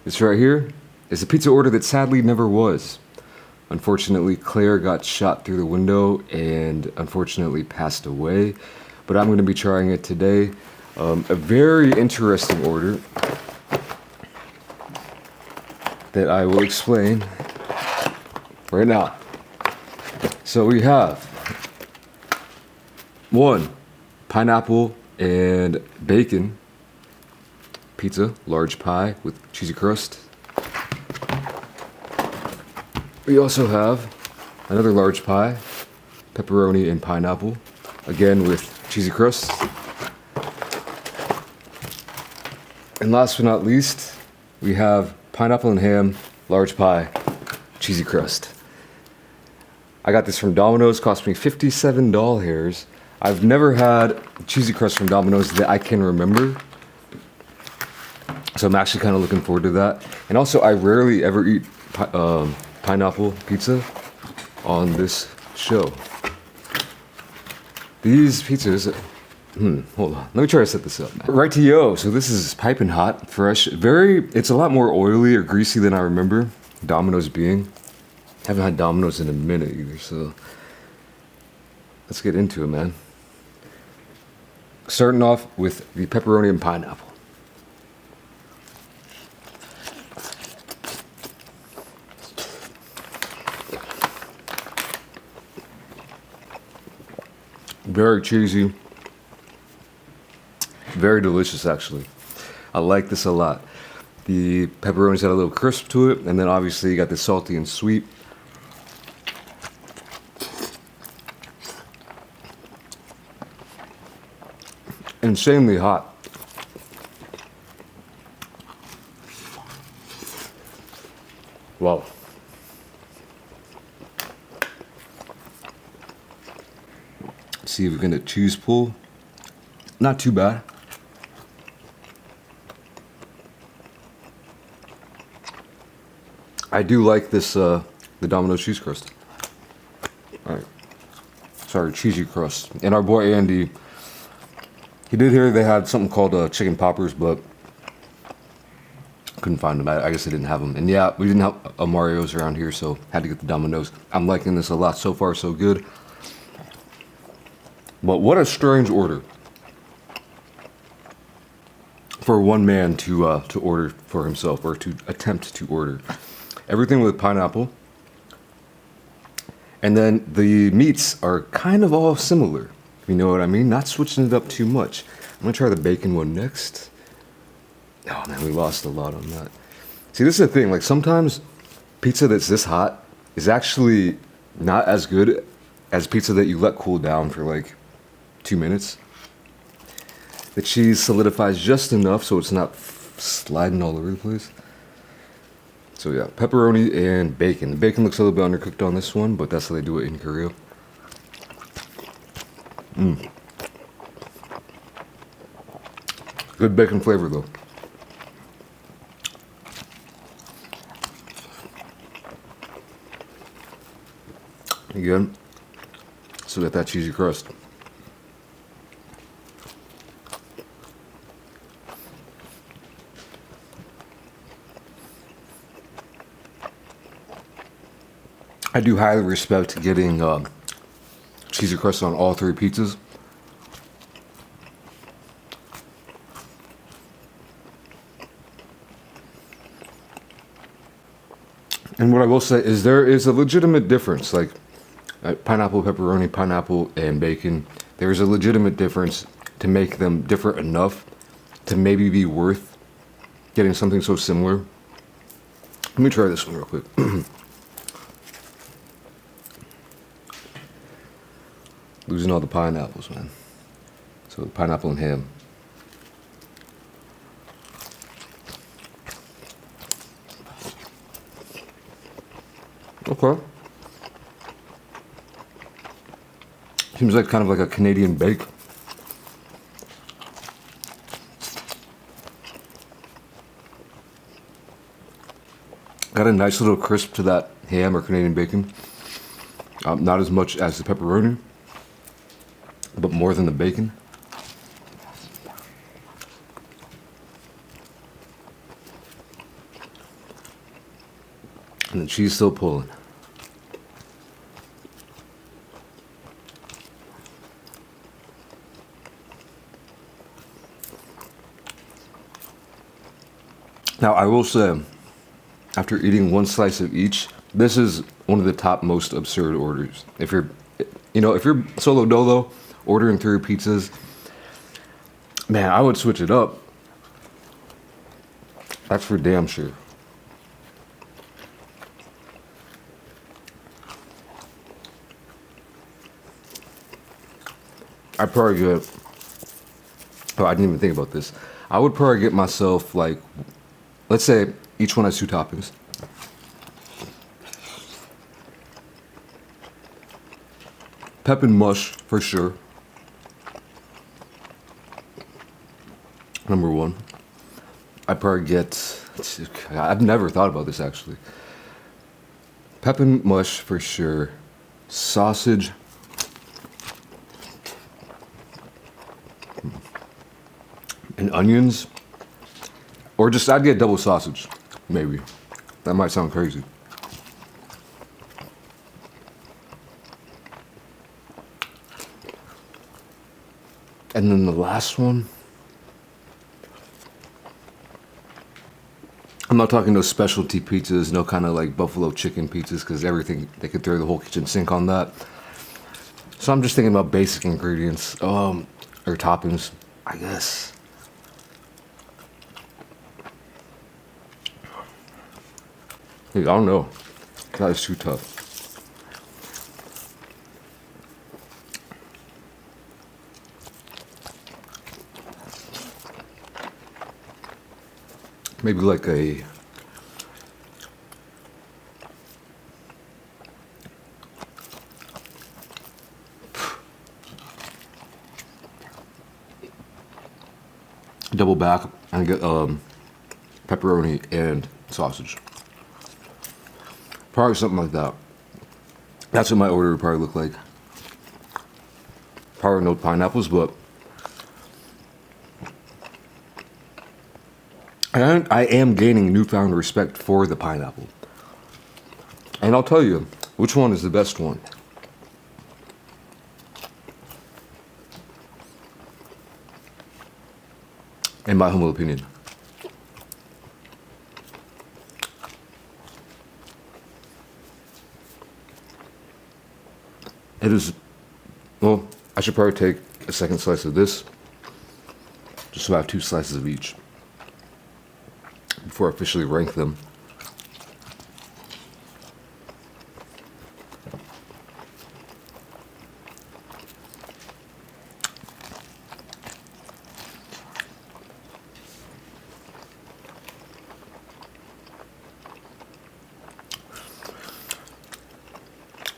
This right here is a pizza order that sadly never was. Unfortunately, Claire got shot through the window and unfortunately passed away. But I'm going to be trying it today. A very interesting order that I will explain right now. So we have one pineapple and bacon pizza, large pie with cheesy crust. We also have another large pie, pepperoni and pineapple, again with cheesy crust. And last but not least, we have pineapple and ham, large pie, cheesy crust. I got this from Domino's, cost me $57. I've never had cheesy crust from Domino's that I can remember. So I'm actually kind of looking forward to that. And also, I rarely ever eat pineapple pizza on this show. These pizzas, hold on, let me try to set this up. Righty-o, so this is piping hot, fresh, it's a lot more oily or greasy than I remember Domino's being. Haven't had Domino's in a minute either, so let's get into it, man. Starting off with the pepperoni and pineapple. Very cheesy, very delicious actually. I like this a lot. The pepperoni's got a little crisp to it, and then obviously you got the salty and sweet. Insanely hot. Wow. See if we can get a cheese pull. Not too bad. I do like this, the Domino's cheese crust. Alright. Sorry, cheesy crust. And our boy Andy, he did hear they had something called chicken poppers, but couldn't find them. I guess they didn't have them. And yeah, we didn't have a Mario's around here, so had to get the Domino's. I'm liking this a lot. So far, so good. But what a strange order for one man to order for himself, or to attempt to order. Everything with pineapple. And then the meats are kind of all similar. You know what I mean? Not switching it up too much. I'm gonna try the bacon one next. Oh man, we lost a lot on that. See, this is the thing. Like sometimes pizza that's this hot is actually not as good as pizza that you let cool down for like 2 minutes. The cheese solidifies just enough so it's not sliding all over the place. So yeah, pepperoni and bacon. The bacon looks a little bit undercooked on this one, but that's how they do it in Korea. Good bacon flavor though. Again, so got that cheesy crust. I do highly respect getting cheesy crust on all three pizzas. And what I will say is there is a legitimate difference, like pineapple, pepperoni, pineapple, and bacon. There is a legitimate difference to make them different enough to maybe be worth getting something so similar. Let me try this one real quick. Losing all the pineapples, man. So pineapple and ham. Okay. Seems like kind of like a Canadian bake. Got a nice little crisp to that ham or Canadian bacon. Not as much as the pepperoni, but more than the bacon. And the cheese still pulling. Now, I will say, after eating one slice of each, this is one of the top most absurd orders. If you're solo dolo, ordering 3 pizzas, man, I would switch it up. That's for damn sure. I'd probably get, oh, I didn't even think about this. I would probably get myself like, let's say each one has 2 toppings. Pep and mush for sure. Number 1. I'd probably get, I've never thought about this actually. Pep and mush for sure. Sausage. And onions. Or just, I'd get double sausage, maybe. That might sound crazy. And then the last one, I'm not talking those specialty pizzas, no kind of like buffalo chicken pizzas, because everything, they could throw the whole kitchen sink on that. So I'm just thinking about basic ingredients, or toppings, I guess. I don't know. That is too tough. Maybe like a double back and get pepperoni and sausage. Probably something like that. That's what my order would probably look like. Probably no pineapples, but I am gaining newfound respect for the pineapple. And I'll tell you which one is the best one. In my humble opinion. It is, well, I should probably take a second slice of this. Just so I have 2 slices of each. Before I officially rank them.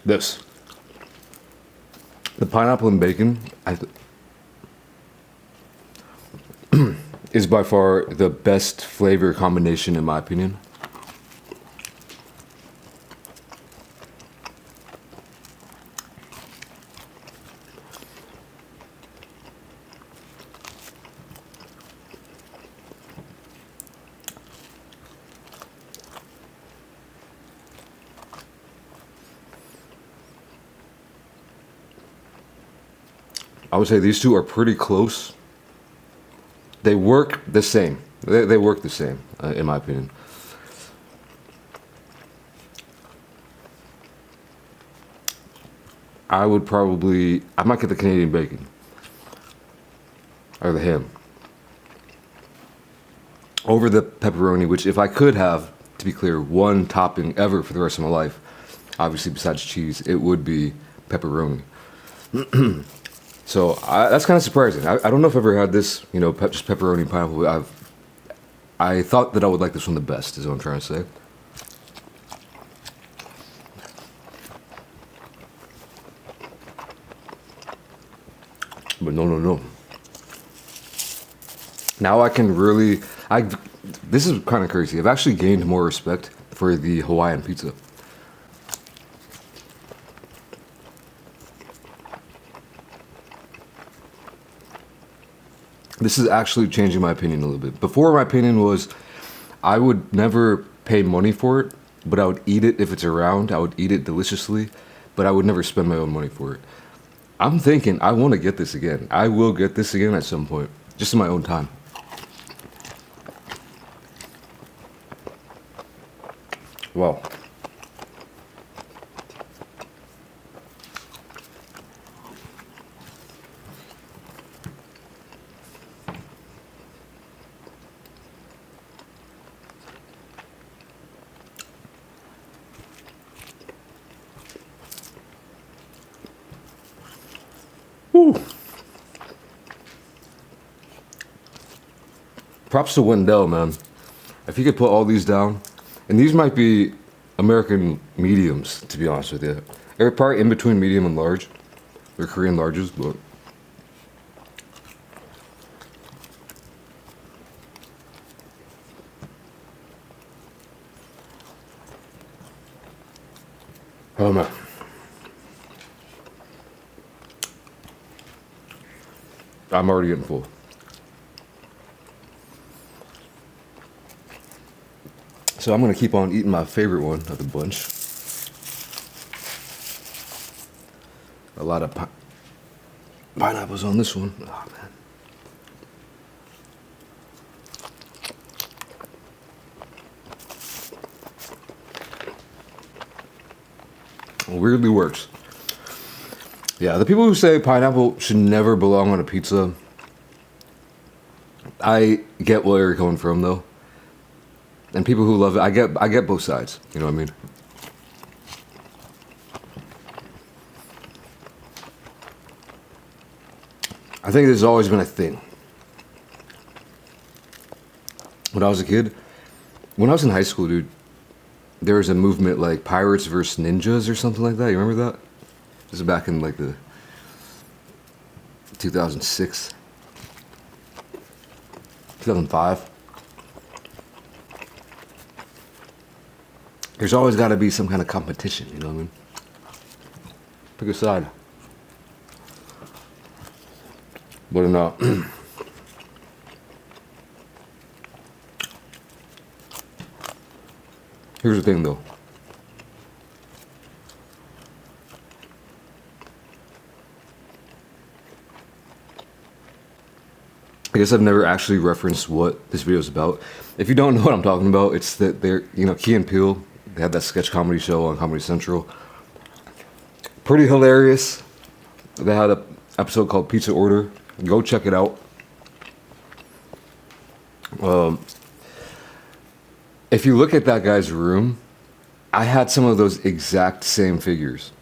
This. The pineapple and bacon is by far the best flavor combination in my opinion. I would say these two are pretty close. They work the same. They work the same, in my opinion. I might get the Canadian bacon. Or the ham. Over the pepperoni, which if I could have, to be clear, one topping ever for the rest of my life, obviously besides cheese, it would be pepperoni. So that's kind of surprising. I don't know if I've ever had this, just pepperoni and pineapple. I thought that I would like this one the best, is what I'm trying to say. But no. Now I can really, this is kind of crazy. I've actually gained more respect for the Hawaiian pizza. This is actually changing my opinion a little bit. Before, my opinion was I would never pay money for it but I would eat it if it's around. I would eat it deliciously, but I would never spend my own money for it. I'm thinking I want to get this again. I will get this again at some point, just in my own time. Wow. Woo. Props to Wendell, man. If he could put all these down, and these might be American mediums, to be honest with you. They're probably in between medium and large. They're Korean larges, but oh man. I'm already getting full. So I'm gonna keep on eating my favorite one of the bunch. A lot of pineapples on this one. Oh man. It weirdly works. Yeah, the people who say pineapple should never belong on a pizza, I get where you're coming from though. And people who love it, I get both sides. You know what I mean? I think there's always been a thing. When I was a kid, when I was in high school, dude, there was a movement like Pirates versus Ninjas or something like that. You remember that? This is back in like the 2006, 2005. There's always got to be some kind of competition, you know what I mean? Pick a side. But no. Here's the thing though. I guess I've never actually referenced what this video is about. If you don't know what I'm talking about, it's that they're, Key and Peele, they had that sketch comedy show on Comedy Central. Pretty hilarious. They had an episode called Pizza Order. Go check it out. If you look at that guy's room, I had some of those exact same figures.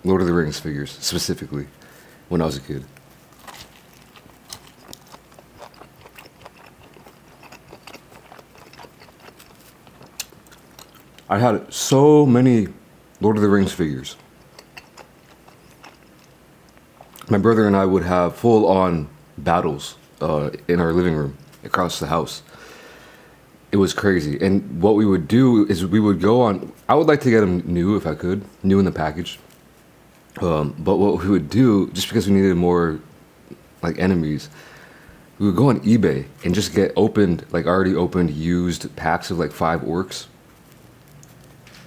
Lord of the Rings figures, specifically, when I was a kid. I had so many Lord of the Rings figures. My brother and I would have full-on battles in our living room across the house. It was crazy. And what we would do is we would go on... I would like to get them new if I could, new in the package. But what we would do, just because we needed more like enemies, we would go on eBay and just get opened, like already opened, used packs of like 5 orcs.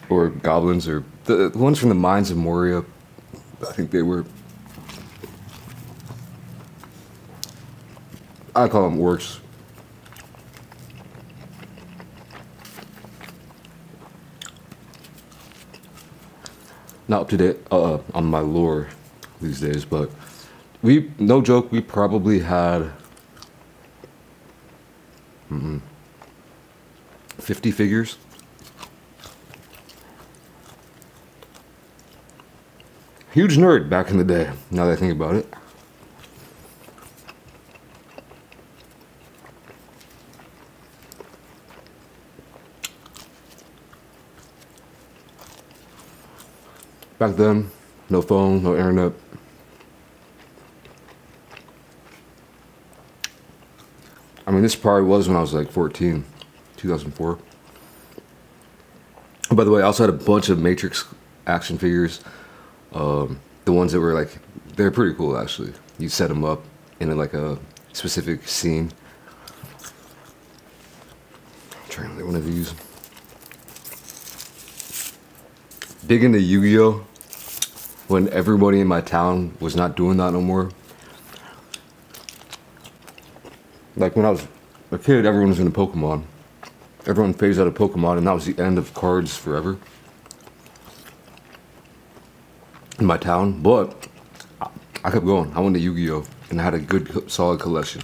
Or goblins, or the ones from the Mines of Moria. I think they were... I call them orcs. Not up to date on my lore these days, but no joke, we probably had 50 figures. Huge nerd back in the day, now that I think about it. Back then, no phone, no internet. I mean, this probably was when I was like 14, 2004. By the way, I also had a bunch of Matrix action figures. The ones that were like, they're pretty cool actually. You set them up in like a specific scene. I'm trying to get one of these. big into Yu-Gi-Oh! When everybody in my town was not doing that no more. Like when I was a kid, everyone was into Pokemon. Everyone phased out of Pokemon, and that was the end of cards forever in my town. But I kept going. I went to Yu-Gi-Oh! And I had a good, solid collection.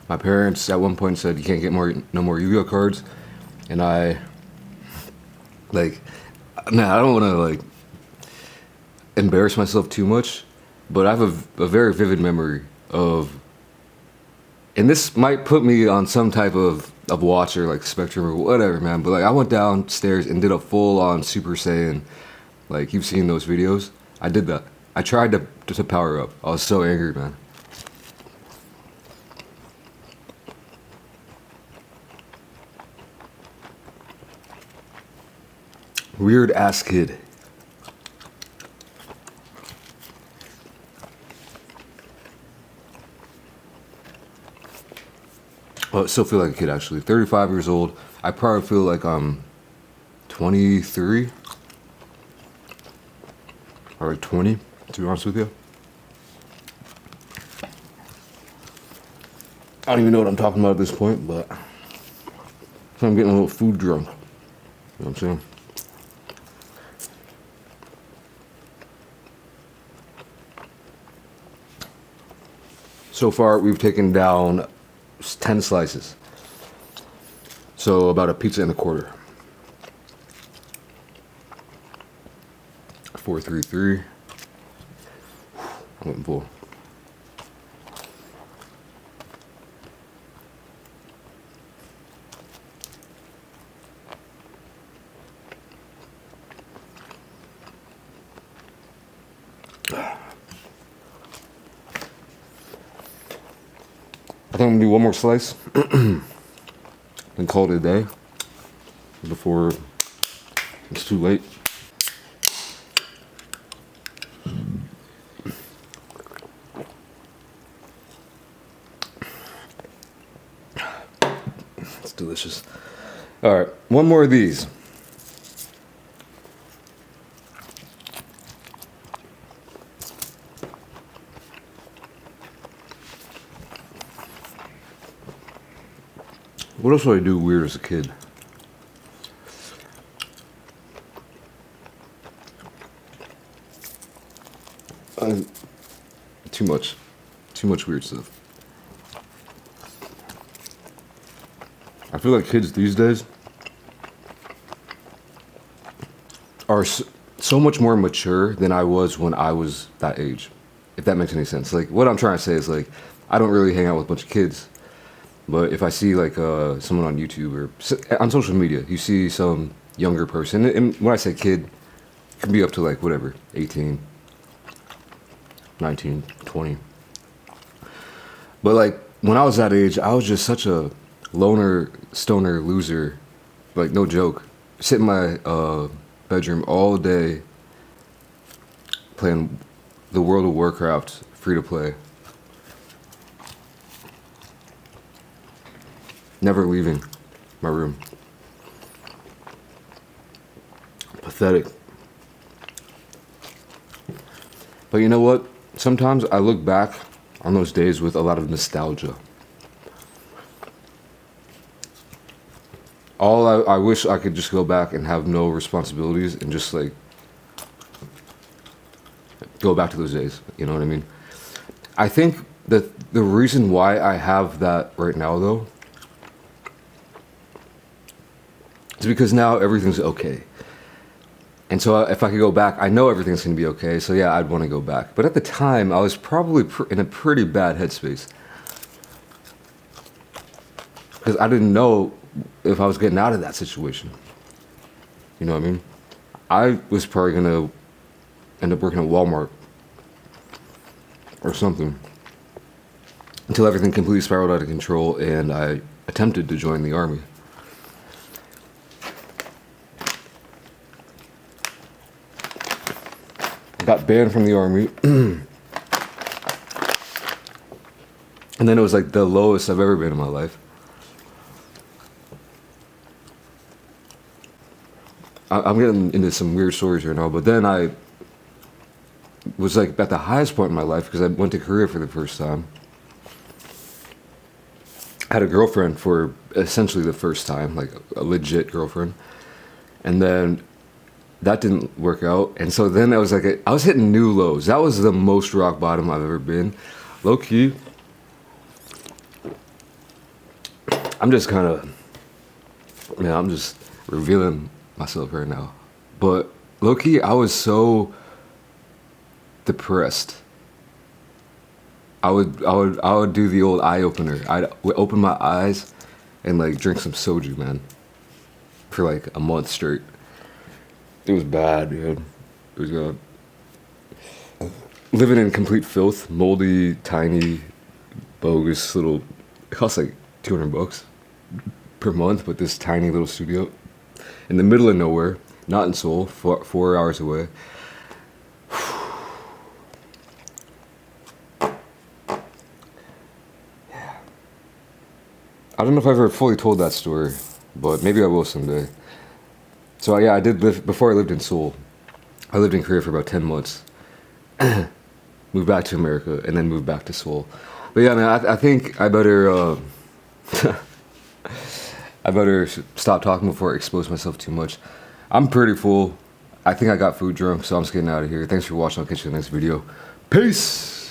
My parents at one point said, "You can't get no more Yu-Gi-Oh! Cards," and I, like, man, I don't want to like embarrass myself too much, but I have a very vivid memory of, and this might put me on some type of watcher like Spectrum or whatever, man. But like, I went downstairs and did a full-on Super Saiyan. Like, you've seen those videos. I did that. I tried to power up. I was so angry, man. Weird ass kid. Well, I still feel like a kid actually. 35 years old. I probably feel like I'm 23 or like 20, to be honest with you. I don't even know what I'm talking about at this point, but I'm getting a little food drunk. You know what I'm saying? So far, we've taken down 10 slices. So about a pizza and a quarter. 433. I went full. I think I'm gonna do one more slice and call it a day before it's too late. It's delicious. All right, one more of these. What else would I do weird as a kid? Too much. Too much weird stuff. I feel like kids these days are so much more mature than I was when I was that age. If that makes any sense. Like, what I'm trying to say is, like, I don't really hang out with a bunch of kids. But if I see like someone on YouTube or on social media, you see some younger person, and when I say kid, it can be up to like whatever, 18, 19, 20. But like when I was that age, I was just such a loner, stoner loser, like no joke. Sit in my bedroom all day playing the World of Warcraft free to play. Never leaving my room. Pathetic. But you know what? Sometimes I look back on those days with a lot of nostalgia. I wish I could just go back and have no responsibilities and just like go back to those days. You know what I mean? I think that the reason why I have that right now though is because now everything's okay. And so if I could go back, I know everything's going to be okay. So yeah, I'd want to go back. But at the time, I was probably in a pretty bad headspace. Because I didn't know if I was getting out of that situation. You know what I mean? I was probably going to end up working at Walmart or something. Until everything completely spiraled out of control and I attempted to join the army. Got banned from the army. And then it was like the lowest I've ever been in my life. I'm getting into some weird stories right now, but then I was like at the highest point in my life because I went to Korea for the first time. I had a girlfriend for essentially the first time, like a legit girlfriend. And then that didn't work out. And so then I was like, I was hitting new lows. That was the most rock bottom I've ever been. Low key, I'm just kind of, man, I'm just revealing myself right now. But low key, I was so depressed. I would do the old eye opener. I'd open my eyes and like drink some soju, man, for like a month straight. It was bad, dude. It was living in complete filth, moldy, tiny, bogus little. It cost like $200 per month, but this tiny little studio in the middle of nowhere, not in Seoul, 4 hours away. I don't know if I've ever fully told that story, but maybe I will someday. So yeah, I did live, before I lived in Seoul, I lived in Korea for about 10 months. Moved back to America, and then moved back to Seoul. But yeah, man, I think I better, I better stop talking before I expose myself too much. I'm pretty full. I think I got food drunk, so I'm just getting out of here. Thanks for watching. I'll catch you in the next video. Peace!